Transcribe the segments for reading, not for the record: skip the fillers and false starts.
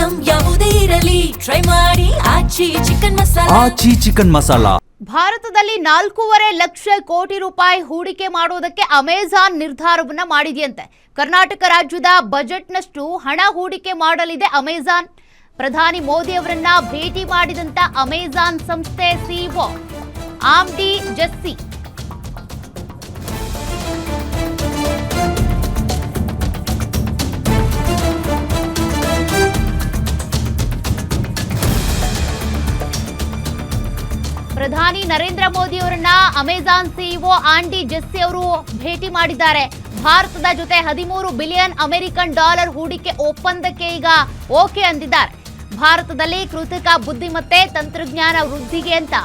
Item ಯಾವುದೇ ಇರಲಿ try ಮಾಡಿ ಆಚಿ ಚಿಕನ್ ಮಸಾಲಾ. ಆಚಿ ಚಿಕನ್ ಮಸಾಲಾ. ಭಾರತದಲ್ಲಿ 4.5 ಲಕ್ಷ ಕೋಟಿ ರೂಪಾಯಿ ಹೂಡಿಕೆ ಮಾಡುವುದಕ್ಕೆ ಅಮೆಜಾನ್ ನಿರ್ಧಾರವನ್ನ ಮಾಡಿದೆಯಂತೆ. ಕರ್ನಾಟಕ ರಾಜ್ಯದ ಬಜೆಟ್ನಷ್ಟು ಹಣ ಹೂಡಿಕೆ ಮಾಡಲಿದೆ ಅಮೆಜಾನ್. ಪ್ರಧಾನಿ ಮೋದಿ ಅವರನ್ನ ಭೇಟಿ ಮಾಡಿದಂತ ಅಮೆಜಾನ್ ಸಂಸ್ಥೆ ಸಿಇಒ ಆಂಡಿ ಜಸ್ಸಿ ಪ್ರಧಾನಿ ನರೇಂದ್ರ ಮೋದಿ ಅವರನ್ನ ಅಮೆಜಾನ್ ಸಿಇಒ ಆಂಡಿ ಜಸ್ಸಿ ಅವರು ಭೇಟಿ ಮಾಡಿದ್ದಾರೆ. ಭಾರತದ ಜೊತೆ 13 ಬಿಲಿಯನ್ ಅಮೆರಿಕನ್ ಡಾಲರ್ ಹೂಡಿಕೆ ಒಪ್ಪಂದಕ್ಕೆ ಈಗ ಓಕೆ ಅಂದಿದ್ದಾರೆ. ಭಾರತದಲ್ಲಿ ಕೃತಕ ಬುದ್ಧಿಮತ್ತೆ ತಂತ್ರಜ್ಞಾನ ವೃದ್ಧಿಗೆ ಅಂತ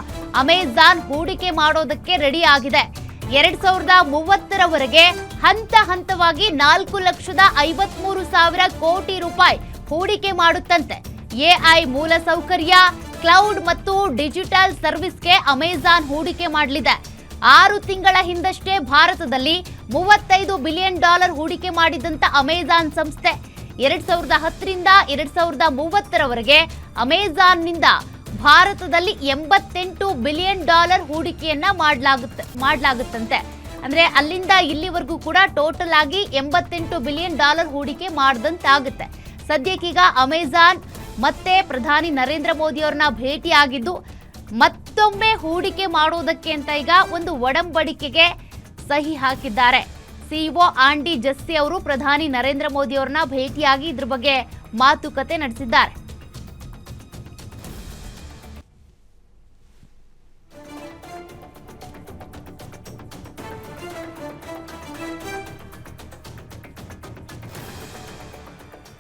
ಅಮೆಜಾನ್ ಹೂಡಿಕೆ ಮಾಡೋದಕ್ಕೆ ರೆಡಿ ಆಗಿದೆ. 2030ರವರೆಗೆ ಹಂತ ಹಂತವಾಗಿ 4,53,000 ಕೋಟಿ ರೂಪಾಯಿ ಹೂಡಿಕೆ ಮಾಡುತ್ತಂತೆ. ಎಐ ಮೂಲಸೌಕರ್ಯ, ಕ್ಲೌಡ್ ಮತ್ತು ಡಿಜಿಟಲ್ ಸರ್ವಿಸ್ಗೆ ಅಮೆಜಾನ್ ಹೂಡಿಕೆ ಮಾಡಲಿದೆ. 6 ತಿಂಗಳ ಹಿಂದಷ್ಟೇ ಭಾರತದಲ್ಲಿ 35 ಬಿಲಿಯನ್ ಡಾಲರ್ ಹೂಡಿಕೆ ಮಾಡಿದಂತ ಅಮೆಜಾನ್ ಸಂಸ್ಥೆ 2010ರಿಂದ 2030ರವರೆಗೆ ಅಮೆಜಾನ್ನಿಂದ ಭಾರತದಲ್ಲಿ 88 ಬಿಲಿಯನ್ ಡಾಲರ್ ಹೂಡಿಕೆಯನ್ನ ಮಾಡಲಾಗುತ್ತಂತೆ. ಅಂದ್ರೆ ಅಲ್ಲಿಂದ ಇಲ್ಲಿವರೆಗೂ ಕೂಡ ಟೋಟಲ್ ಆಗಿ 88 ಬಿಲಿಯನ್ ಡಾಲರ್ ಹೂಡಿಕೆ ಮಾಡಿದಂತಾಗುತ್ತೆ. ಸದ್ಯಕ್ಕೀಗ ಅಮೆಜಾನ್ ಮತ್ತೆ ಪ್ರಧಾನಿ ನರೇಂದ್ರ ಮೋದಿ ಅವರನ್ನ ಭೇಟಿಯಾಗಿದ್ದು ಮತ್ತೊಮ್ಮೆ ಹೂಡಿಕೆ ಮಾಡುವುದಕ್ಕೆ ಅಂತ ಈಗ ಒಂದು ಒಡಂಬಡಿಕೆಗೆ ಸಹಿ ಹಾಕಿದ್ದಾರೆ. ಸಿಇಒ ಆಂಡಿ ಜಸ್ಸಿ ಅವರು ಪ್ರಧಾನಿ ನರೇಂದ್ರ ಮೋದಿ ಅವರನ್ನ ಭೇಟಿಯಾಗಿ ಇದ್ರ ಬಗ್ಗೆ ಮಾತುಕತೆ ನಡೆಸಿದ್ದಾರೆ.